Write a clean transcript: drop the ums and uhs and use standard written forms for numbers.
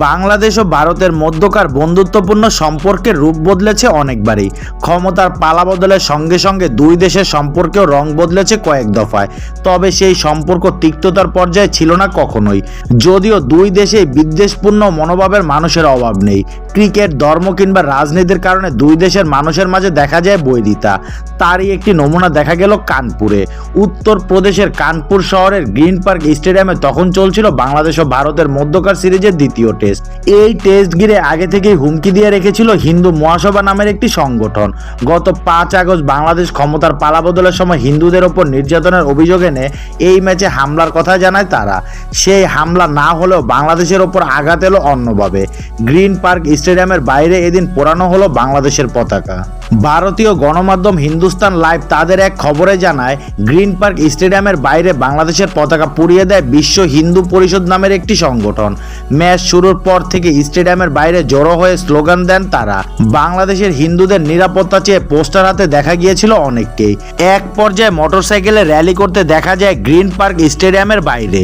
বাংলাদেশ ও ভারতের মধ্যকার বন্ধুত্বপূর্ণ সম্পর্কের রূপ বদলেছে অনেকবারই। ক্ষমতার পালাবদলের সঙ্গে সঙ্গে দুই দেশের সম্পর্কেও রং বদলেছে কয়েক দফায়। তবে সেই সম্পর্ক তিক্ততার পর্যায়ে ছিল না কখনোই। যদিও দুই দেশেই বিদ্বেষপূর্ণ মনোভাবের মানুষের অভাব নেই। ক্রিকেট, ধর্ম কিংবা রাজনীতির কারণে দুই দেশের মানুষের মাঝে দেখা যায় বৈরিতা। তারই একটি নমুনা দেখা গেল কানপুরে। উত্তরপ্রদেশের কানপুর শহরের গ্রিন পার্ক স্টেডিয়ামে তখন চলছিল বাংলাদেশ ও ভারতের মধ্যকার সিরিজের দ্বিতীয় টেস্ট। এই টেস্ট ঘিরে আগে থেকেই হুমকি দিয়ে রেখেছিল হিন্দু মহাসভা নামের একটি সংগঠন। গত 5 আগস্ট বাংলাদেশ ক্ষমতার পালাবদলের সময় হিন্দুদের ওপর নির্যাতনের অভিযোগ এনে এই ম্যাচে হামলার কথা জানায় তারা। সেই হামলা না হলেও বাংলাদেশের ওপর আঘাত এলো অন্যভাবে। গ্রিন পার্ক স্টেডিয়ামের বাইরে এদিন পোড়ানো হলো বাংলাদেশের পতাকা। ভারতীয় গণমাধ্যম হিন্দুস্তান লাইভ তাদের এক খবরে জানায়, গ্রিন পার্ক স্টেডিয়ামের বাইরে বাংলাদেশের পতাকা পুড়িয়ে দেয় বিশ্ব হিন্দু পরিষদ নামের একটি সংগঠন। ম্যাচ শুরুর পর থেকে স্টেডিয়ামের বাইরে জড়ো হয়ে স্লোগান দেন তারা। বাংলাদেশের হিন্দুদের নিরাপত্তা চেয়ে পোস্টার হাতে দেখা গিয়েছিল অনেককেই। এক পর্যায়ে মোটরসাইকেলে র্যালি করতে দেখা যায় গ্রিন পার্ক স্টেডিয়ামের বাইরে।